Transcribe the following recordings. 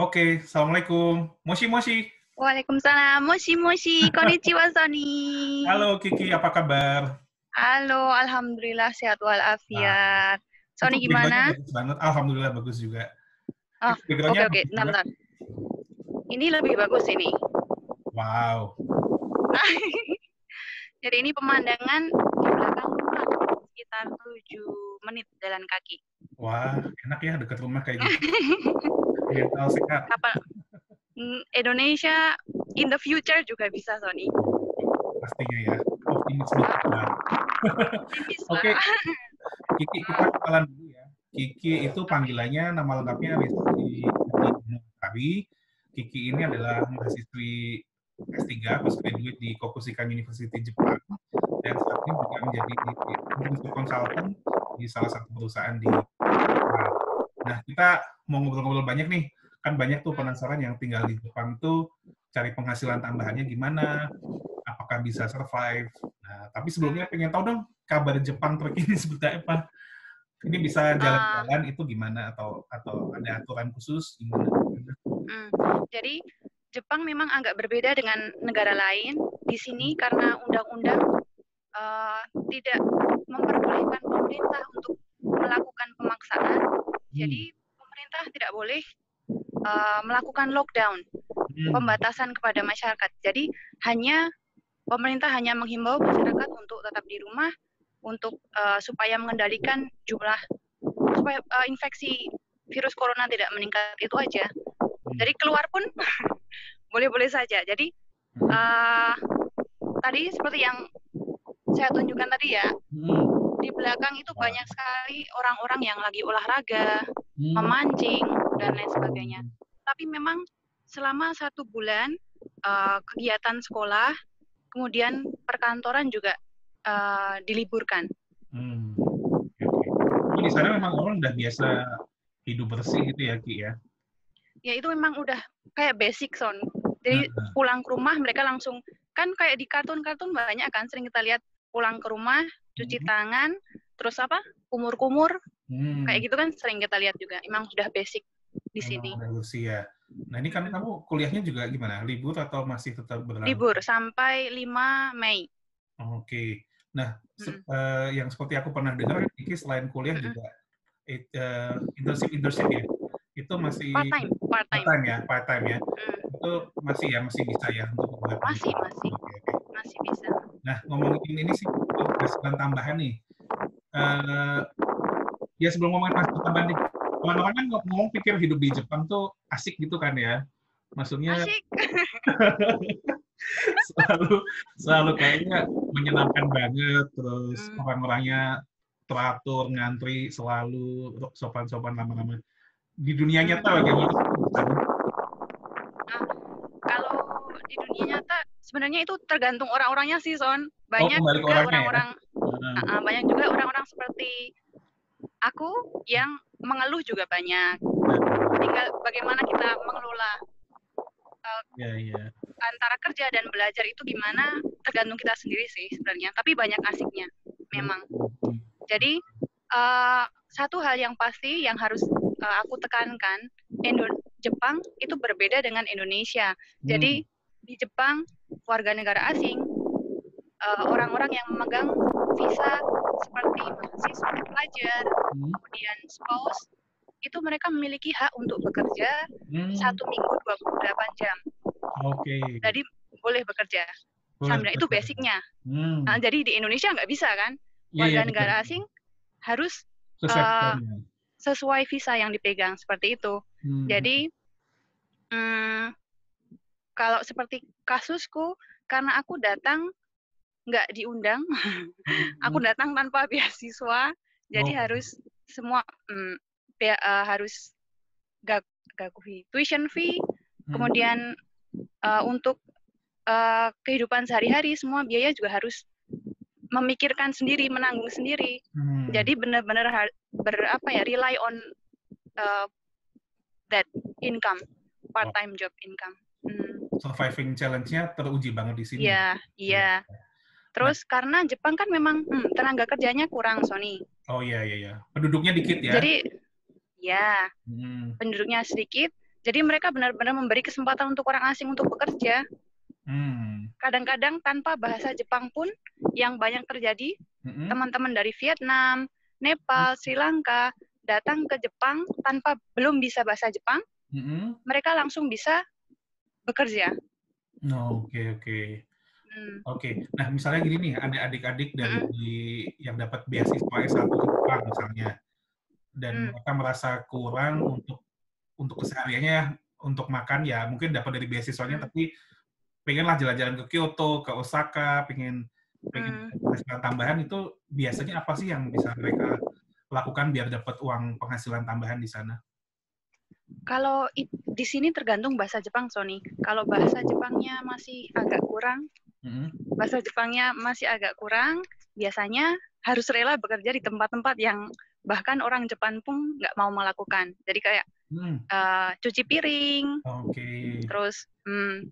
Oke, Assalamualaikum. Moshi Moshi. Waalaikumsalam. Moshi moshi. Konnichiwa, Sony. Halo Kiki, apa kabar? Halo, alhamdulillah sehat Nah, walafiat. itu Sony background-nya gimana? bagus banget. Alhamdulillah bagus juga. Oh, Itu background-nya oke. bagus Bentar, juga. bentar. Ini lebih bagus ini. Wow. Jadi ini pemandangan di belakang rumah, sekitar 7 menit jalan kaki. Wah, enak ya dekat rumah kayak gitu. Mental sehat. Kapan Indonesia in the future juga bisa, Sony. Pastinya ya. Optimisme kita. Optimis lah. Oke, Kiki kita kenalan dulu ya. Kiki itu panggilannya nama lengkapnya Rizky Hari. Kiki ini adalah mahasiswi S3 postgraduate di Kokushikan University Jepang dan saat ini juga menjadi industri konsultan di salah satu perusahaan di Jepang. Nah, kita mau ngobrol-ngobrol banyak nih. Kan banyak tuh penasaran yang tinggal di Jepang tuh cari penghasilan tambahannya gimana, apakah bisa survive. Nah, tapi sebelumnya pengen tahu dong kabar Jepang terkini seperti apa. Ini bisa jalan-jalan itu gimana atau ada aturan khusus gimana? Jadi Jepang memang agak berbeda dengan negara lain di sini karena undang-undang tidak memperbolehkan pemerintah untuk melakukan pemaksaan. Jadi pemerintah tidak boleh melakukan lockdown, pembatasan kepada masyarakat. Jadi pemerintah hanya menghimbau masyarakat untuk tetap di rumah untuk supaya mengendalikan jumlah supaya infeksi virus corona tidak meningkat, itu aja. Jadi keluar pun boleh-boleh saja. Jadi tadi seperti yang saya tunjukkan tadi ya, di belakang itu banyak sekali orang-orang yang lagi olahraga, memancing dan lain sebagainya. Tapi memang selama 1 bulan kegiatan sekolah, kemudian perkantoran juga diliburkan. Di sana memang orang udah biasa hidup bersih gitu ya, Ki ya? Ya itu memang udah kayak basic, Son. Jadi pulang ke rumah mereka langsung, kan kayak di kartun-kartun banyak kan sering kita lihat pulang ke rumah, cuci tangan, terus kumur-kumur, kayak gitu kan sering kita lihat juga. Emang sudah basic di sini. Udah bersih ya. Nah ini kan kamu kuliahnya juga gimana? Libur atau masih tetap berlanjut? Libur sampai 5 Mei. Oke. Nah, yang seperti aku pernah dengar, Kiki selain kuliah juga internship ya? Itu masih part-time ya? Itu masih bisa ya untuk beberapa Masih bisa. Nah, ngomongin ini sih penghasilan tambahan nih. Ya sebelum ngomongin penghasilan tambahan nih, orang-orang kan ngomong pikir hidup di Jepang tuh asik gitu kan ya? Maksudnya asik. selalu kayaknya menyenangkan banget, terus orang-orangnya teratur, ngantri, selalu sopan-sopan lama-lama. Di dunia nyata bagaimana sih di sana? Kalau di dunia nyata sebenarnya itu tergantung orang-orangnya sih, Son. Banyak ya? juga banyak juga orang-orang seperti aku yang mengeluh juga banyak. Tinggal bagaimana kita mengelola antara kerja dan belajar itu gimana tergantung kita sendiri sih sebenarnya. Tapi banyak asiknya memang. Jadi satu hal yang pasti yang harus aku tekankan, Jepang itu berbeda dengan Indonesia. Jadi di Jepang warga negara asing, orang-orang yang memegang visa seperti mahasiswa pelajar, kemudian spouse, itu mereka memiliki hak untuk bekerja 1 minggu 28 jam. Jadi boleh bekerja. Sambil itu basicnya. Nah, jadi di Indonesia nggak bisa kan? Warga negara asing harus sesuai visa yang dipegang seperti itu. Jadi kalau seperti kasusku, karena aku datang nggak diundang, aku datang tanpa beasiswa, jadi harus semua harus tuition fee, kemudian untuk kehidupan sehari-hari semua biaya juga harus memikirkan sendiri, menanggung sendiri. Jadi benar-benar rely on that income, part-time job income. Surviving challenge-nya teruji banget di sini. Iya. Terus karena Jepang kan memang tenaga kerjanya kurang, Sony. Oh iya. Penduduknya dikit ya? Jadi penduduknya sedikit. Jadi mereka benar-benar memberi kesempatan untuk orang asing untuk bekerja. Kadang-kadang tanpa bahasa Jepang pun yang banyak terjadi, teman-teman dari Vietnam, Nepal, Sri Lanka datang ke Jepang tanpa belum bisa bahasa Jepang, mereka langsung bisa bekerja. Oke. Nah, misalnya gini nih, ada adik-adik dari yang dapat beasiswa S1 di Jepang misalnya, dan mereka merasa kurang untuk kesehariannya, untuk makan ya mungkin dapat dari beasiswanya, tapi pengenlah jalan-jalan ke Kyoto, ke Osaka, pengen penghasilan tambahan, itu biasanya apa sih yang bisa mereka lakukan biar dapat uang penghasilan tambahan di sana? Kalau di sini tergantung bahasa Jepang, Sony. Kalau bahasa Jepangnya masih agak kurang, biasanya harus rela bekerja di tempat-tempat yang bahkan orang Jepang pun nggak mau melakukan. Jadi kayak cuci piring, terus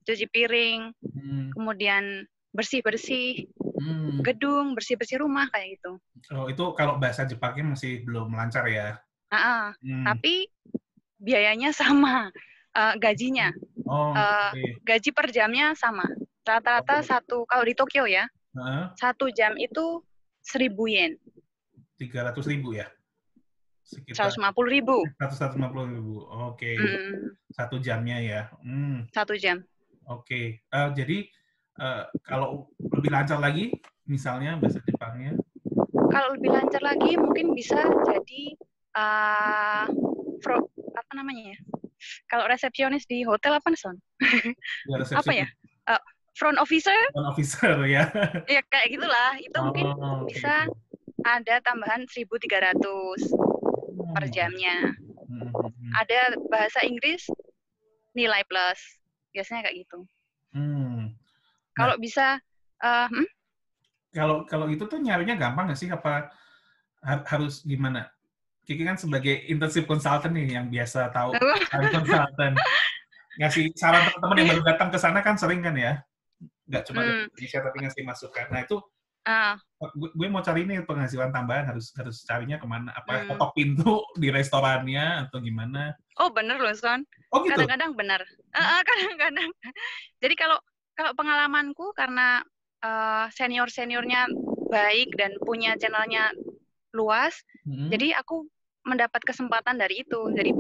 cuci piring, kemudian bersih-bersih gedung, bersih-bersih rumah kayak gitu. Oh, itu kalau bahasa Jepangnya masih belum lancar ya? Tapi biayanya sama, gajinya. Gaji per jamnya sama. Rata-rata kalau di Tokyo ya, 1 jam itu 1.000 yen. 300.000 ya? Sekitar 150.000. 150.000. Oke. 1 jamnya ya. 1 jam. Oke. Jadi kalau lebih lancar lagi, misalnya bahasa Jepangnya? Kalau lebih lancar lagi, mungkin bisa jadi apa namanya ya? Kalau resepsionis di hotel apa nih, Son? Apa ya? Front officer? Front officer ya. Ya kayak gitulah. Itu mungkin bisa ada tambahan 1.300 per jamnya. Ada bahasa Inggris nilai plus. Biasanya kayak gitu. Kalau bisa kalau itu tuh nyarinya gampang nggak sih? Apa harus gimana? Kiki kan sebagai internship consultant nih yang biasa tahu consultant. Ngasih saran teman-teman yang baru datang ke sana kan sering kan ya? Nggak cuma dari Indonesia tapi ngasih masukan. Nah itu gue mau cari nih penghasilan tambahan, harus carinya kemana? Apa ketok pintu di restorannya atau gimana? Oh bener loh, Son. Oh gitu? Kadang-kadang bener. Kadang-kadang. Jadi kalau pengalamanku karena senior-seniornya baik dan punya channelnya luas, jadi aku mendapat kesempatan dari itu. Jadi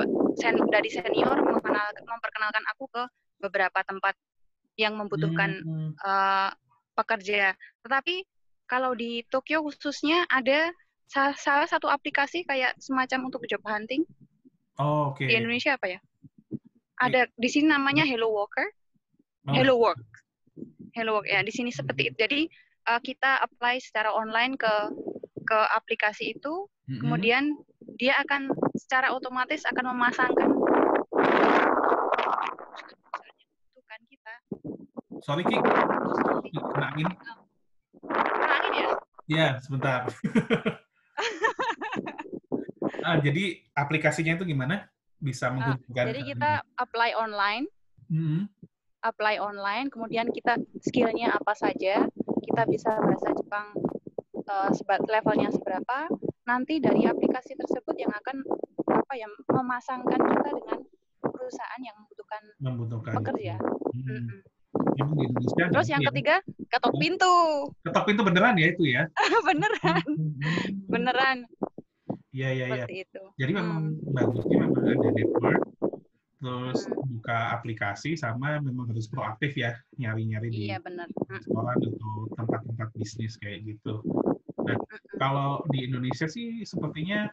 dari senior memperkenalkan aku ke beberapa tempat yang membutuhkan pekerja. Tetapi kalau di Tokyo khususnya ada salah satu aplikasi kayak semacam untuk job hunting. Di Indonesia apa ya? Ada di sini namanya Hello Worker. Hello Work ya. Di sini seperti itu. Jadi kita apply secara online ke aplikasi itu, kemudian dia akan secara otomatis akan memasangkan butuhkan kita. Sorry Ki, kena angin. Kena angin ya? Iya, sebentar. Jadi aplikasinya itu gimana? Bisa menghubungkan? Jadi kita apply online, kemudian kita skill-nya apa saja, kita bisa bahasa Jepang levelnya seberapa, nanti dari aplikasi tersebut yang akan memasangkan kita dengan perusahaan yang membutuhkan pekerja. Yang di Indonesia. Terus yang ketiga, ketok pintu. Ketok pintu beneran ya itu ya? Beneran. Iya. Seperti itu. Jadi memang bagusnya memang ada network, terus buka aplikasi, sama memang harus proaktif ya, nyari-nyari di restoran atau tempat-tempat bisnis kayak gitu. Nah, kalau di Indonesia sih sepertinya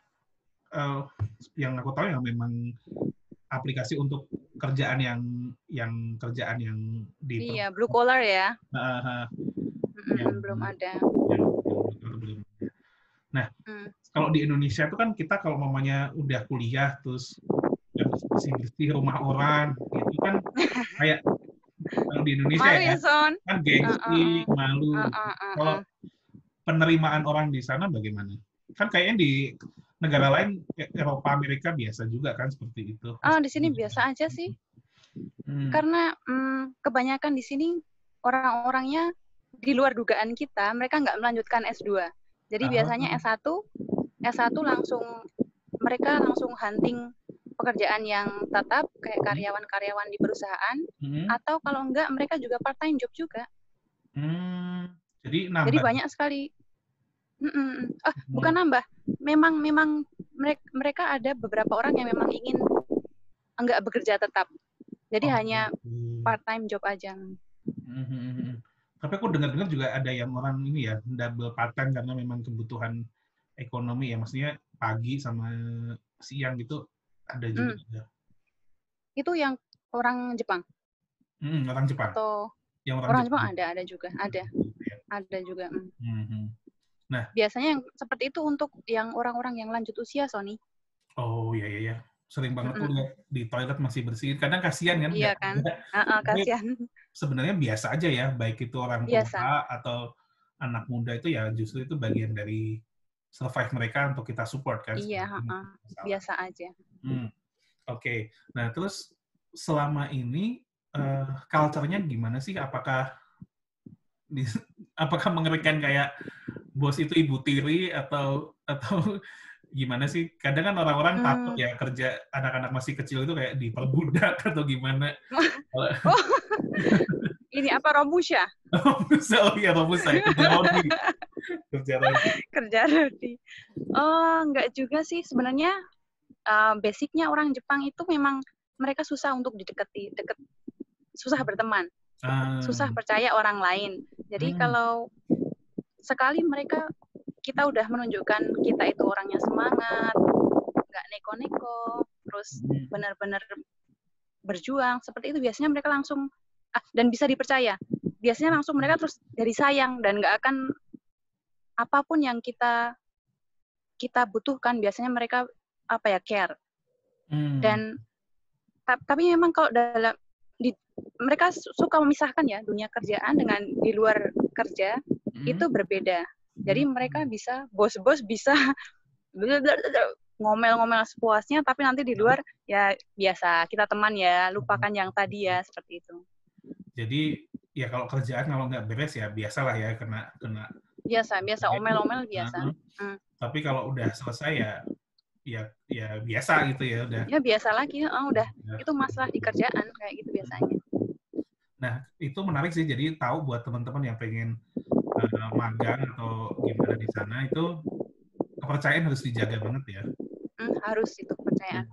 yang aku tahu yang memang aplikasi untuk kerjaan yang di blue collar ya. Belum ada. Nah, kalau di Indonesia itu kan kita kalau mamanya udah kuliah terus bersih-bersih rumah orang, itu kan kayak kalau di Indonesia malu ya, Son? Kan gengsi, malu. Kalau penerimaan orang di sana bagaimana? Kan kayaknya di negara lain, Eropa, Amerika biasa juga kan seperti itu. Di sini biasa aja sih. Karena kebanyakan di sini orang-orangnya di luar dugaan kita, mereka nggak melanjutkan S2. Jadi biasanya S1 langsung mereka langsung hunting pekerjaan yang tetap kayak karyawan-karyawan di perusahaan, atau kalau enggak mereka juga part time job juga. Jadi Jadi nambah. banyak sekali. Bukan nambah. Memang mereka ada beberapa orang yang memang ingin enggak bekerja tetap. Jadi hanya part time job aja. Tapi aku dengar-dengar juga ada yang orang ini ya double part time karena memang kebutuhan ekonomi ya, maksudnya pagi sama siang gitu ada juga. Itu yang orang Jepang. Orang Jepang. Atau yang orang Jepang ada juga, ada juga. Nah, biasanya yang seperti itu untuk yang orang-orang yang lanjut usia, Sony. Oh iya. Sering banget tuh lihat di toilet masih bersih. Kadang kasihan kan? Iya kan? Kasihan. Sebenarnya biasa aja ya, baik itu orang tua atau anak muda itu ya justru itu bagian dari survive mereka untuk kita support kan? Iya, biasa aja. Oke. Nah terus selama ini culture-nya gimana sih? Apakah mengerikan kayak bos itu ibu tiri atau gimana sih? Kadang kan orang-orang takut ya kerja anak-anak masih kecil itu kayak diperbudak atau gimana. Ini apa, Romusha? Oh iya, Romusha. Kerja rodi. Enggak juga sih. Sebenarnya basicnya orang Jepang itu memang mereka susah untuk susah berteman. Susah percaya orang lain. Jadi kalau sekali kita udah menunjukkan kita itu orangnya semangat, nggak neko-neko, terus benar-benar berjuang, seperti itu biasanya mereka langsung dan bisa dipercaya. Biasanya langsung mereka terus dari sayang dan nggak akan apapun yang kita butuhkan, biasanya mereka care. Dan tapi memang kalau mereka suka memisahkan ya dunia kerjaan dengan di luar kerja, itu berbeda. Jadi mereka bisa, bos-bos bisa ngomel-ngomel sepuasnya, tapi nanti di luar ya biasa, kita teman ya, lupakan yang tadi ya, seperti itu. Jadi ya kalau kerjaan kalau nggak beres ya biasalah ya kena biasa omel-omel biasa. Tapi kalau udah selesai ya biasa gitu ya udah. Ya biasa lagi, udah itu masalah di kerjaan kayak gitu biasanya. Nah itu menarik sih, jadi tahu buat teman-teman yang pengen magang atau gimana di sana itu kepercayaan harus dijaga banget ya. Harus itu kepercayaan.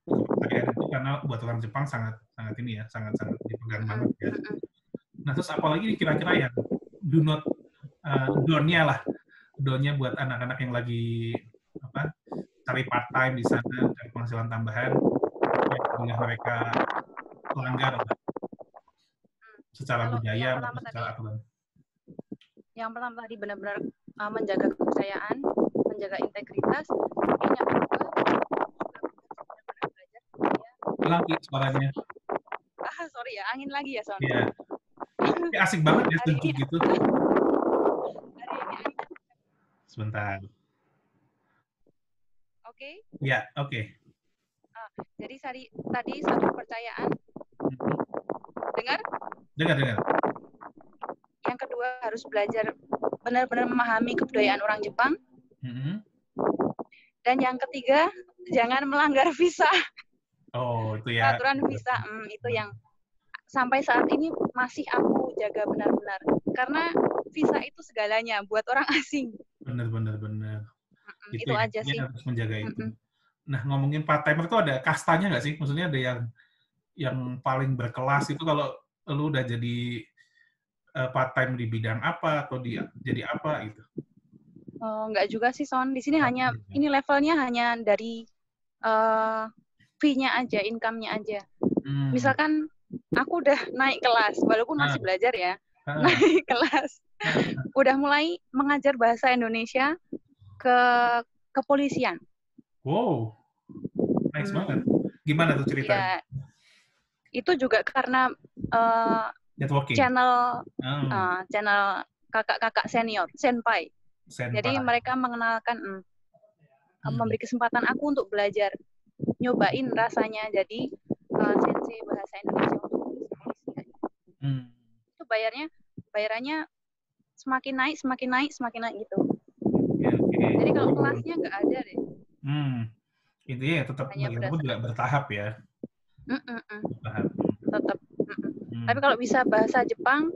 Kepercayaan itu karena buat orang Jepang sangat ini ya, sangat dipegang banget ya. Nah terus apalagi kira-kira yang down-nya buat anak-anak yang lagi cari part time di sana, cari penghasilan tambahan yang mereka pelanggar secara budaya atau secara aturan. Yang pertama tadi benar-benar menjaga kepercayaan, menjaga integritas. Yang kedua benar-benar belajar. Lagi suaranya. Sorry ya, angin lagi ya Son. Iya. Asik banget ya sejuk gitu. Sebentar. Oke? Ya, oke. Jadi tadi satu kepercayaan. Dengar? Dengar. Yang kedua harus belajar benar-benar memahami kebudayaan orang Jepang. Dan yang ketiga, jangan melanggar visa. Oh, itu ya. Peraturan visa, itu yang sampai saat ini masih aku jaga benar-benar. Karena visa itu segalanya buat orang asing. Benar. Itu aja sih. Harus menjaga itu. Nah, ngomongin part-timer itu ada kastanya nggak sih? Maksudnya ada yang paling berkelas itu kalau lu udah jadi part-time di bidang apa atau jadi apa gitu? Nggak juga sih, Son. Di sini ini levelnya hanya dari fee-nya aja, income-nya aja. Misalkan aku udah naik kelas, walaupun masih belajar ya, naik kelas. Udah mulai mengajar bahasa Indonesia ke kepolisian. Wow, nice banget. Gimana tuh ceritanya? Ya, itu juga karena networking. channel kakak-kakak senior, senpai. Jadi mereka mengenalkan, memberi kesempatan aku untuk belajar, nyobain rasanya jadi sensei bahasa Indonesia untuk polisi. Itu bayarannya semakin naik gitu. Okay. Jadi kalau kelasnya nggak ada deh. Intinya ya tetap hanya bagaimanapun juga berdasarkan bertahap ya. Bertahap. tetap. Tapi Hmm. kalau bisa bahasa Jepang,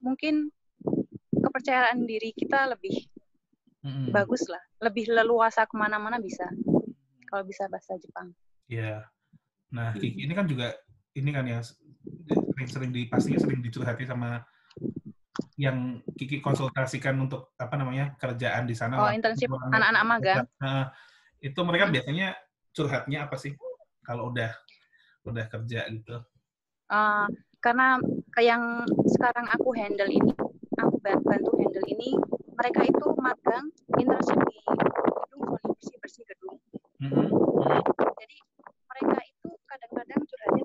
mungkin kepercayaan diri kita lebih Hmm. bagus lah, lebih leluasa kemana-mana bisa kalau bisa bahasa Jepang. Ya. Nah, Kiki ini kan juga ini kan ya pastinya sering dicurhati sama yang Kiki konsultasikan untuk apa namanya kerjaan di sana Oh, lah. internship anak-anak magang. Nah, itu mereka biasanya curhatnya apa sih kalau udah kerja gitu? Karena yang sekarang aku handle ini, aku bantu handle ini, mereka itu magang internship di gedung, bersih-bersih gedung. Jadi mereka itu kadang-kadang curhatnya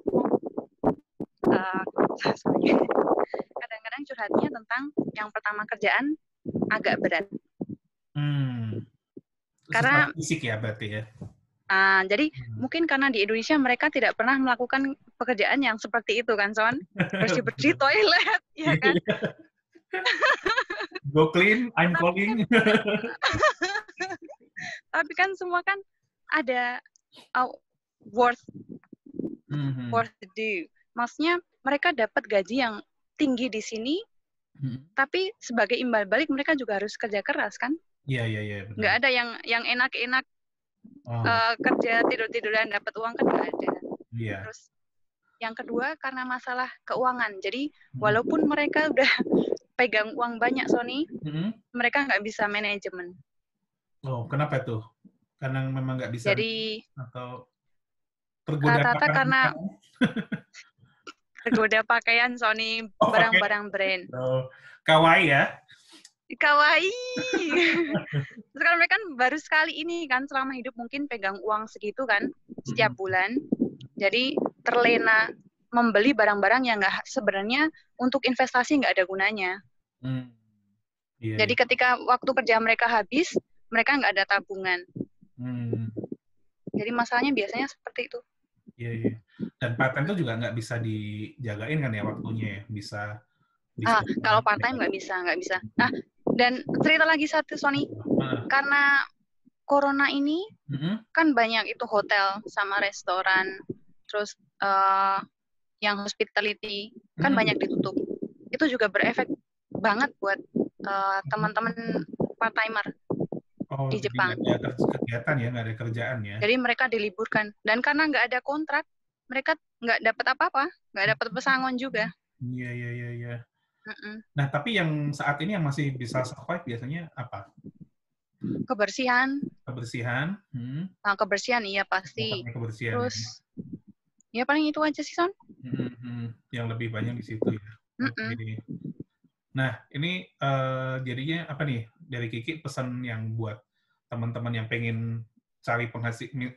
kadang-kadang curhatnya tentang yang pertama kerjaan agak berat. Karena fisik ya berarti ya. jadi mungkin karena di Indonesia mereka tidak pernah melakukan pekerjaan yang seperti itu kan, Son? Bersih-bersih toilet, ya kan? Go clean, I'm calling. Tapi kan semua kan ada worth do. Maksudnya mereka dapat gaji yang tinggi di sini, tapi sebagai imbal balik mereka juga harus kerja keras kan? Iya. Nggak ada yang enak-enak kerja tidur-tiduran dapat uang kan nggak ada. Iya. Terus yang kedua karena masalah keuangan. Jadi walaupun mereka udah pegang uang banyak Sony, mereka nggak bisa manajemen. Oh, kenapa tuh? Karena memang nggak bisa. Jadi atau tergoda rata-rata karena tergoda pakaian Sony, barang-barang brand. Oh, kawaii ya? Kawaii. Terus kan mereka kan baru sekali ini kan selama hidup mungkin pegang uang segitu kan setiap bulan. Jadi terlena membeli barang-barang yang nggak sebenarnya untuk investasi nggak ada gunanya. Jadi ketika waktu kerja mereka habis, mereka nggak ada tabungan. Jadi masalahnya biasanya seperti itu. Iya. Dan part-time itu juga nggak bisa dijagain kan ya waktunya ya? Bisa. Kalau part-time nggak bisa. Nah, dan cerita lagi satu, Sony. Karena corona ini, kan banyak itu hotel sama restoran, terus yang hospitality, kan banyak ditutup. Itu juga berefek banget buat teman-teman part-timer di Jepang. Nggak ada kegiatan ya, nggak ada kerjaan ya. Jadi mereka diliburkan. Dan karena nggak ada kontrak, mereka nggak dapat apa-apa, nggak dapat pesangon juga. Iya. Nah, tapi yang saat ini yang masih bisa survive biasanya apa? Kebersihan. Nah, kebersihan iya pasti. Kebersihan, terus ya paling itu aja sih, Son. Yang lebih banyak di situ ya. Nah, ini jadinya apa nih dari Kiki pesan yang buat teman-teman yang pengen cari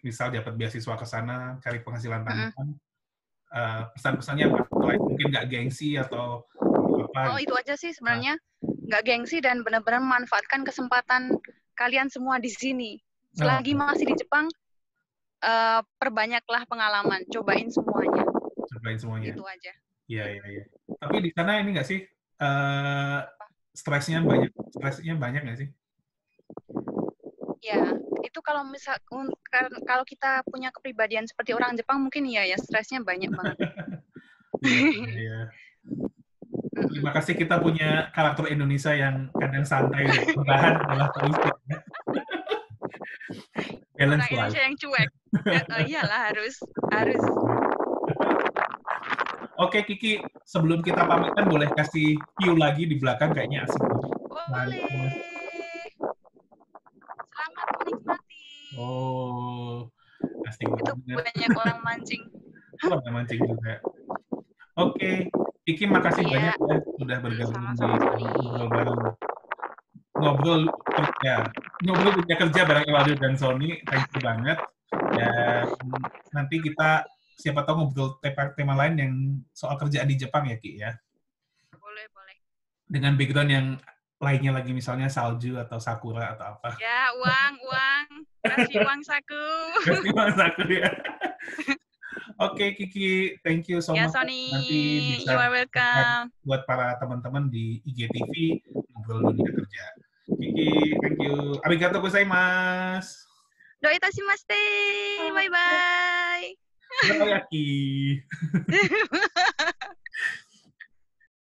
misal dapat beasiswa ke sana, cari penghasilan tambahan, pesan-pesannya apa? Mungkin nggak gengsi atau apa? Itu aja sih sebenarnya, nggak gengsi dan benar-benar memanfaatkan kesempatan kalian semua di sini. Selagi masih di Jepang, perbanyaklah pengalaman, cobain semuanya. Itu aja. Iya. Tapi di sana ini nggak sih stresnya banyak nggak sih? Ya, itu kalau kita punya kepribadian seperti orang Jepang mungkin ya stresnya banyak banget. Iya. Terima kasih kita punya karakter Indonesia yang kadang santai dan perlahan adalah politik. Orang Indonesia yang cuek. Iyalah harus. Oke, Kiki, sebelum kita pamitan boleh kasih view lagi di belakang kayaknya asik banget. Boleh. Selamat menikmati. Asik banget. Itu banyak orang mancing. Mancing juga. Oke, Kiki makasih banyak ya sudah bergabung di ngobrol bareng ngobrol kerja bareng Ewaldo dan Sony. Thank you banget. Dan nanti kita siapa tahu ngobrol tema lain yang soal kerjaan di Jepang ya, Ki ya. Boleh. Dengan background yang lainnya lagi misalnya salju atau sakura atau apa. Ya, uang. Kasih uang saku. Kasih uang saku ya. Oke, Kiki, thank you so much. Sony, nanti bisa you are welcome. Buat para teman-teman di IGTV ngobrol dunia kerja. Kiki, thank you. Arigatou gozaimasu. Doi itashimashite. Bye bye. Yaki.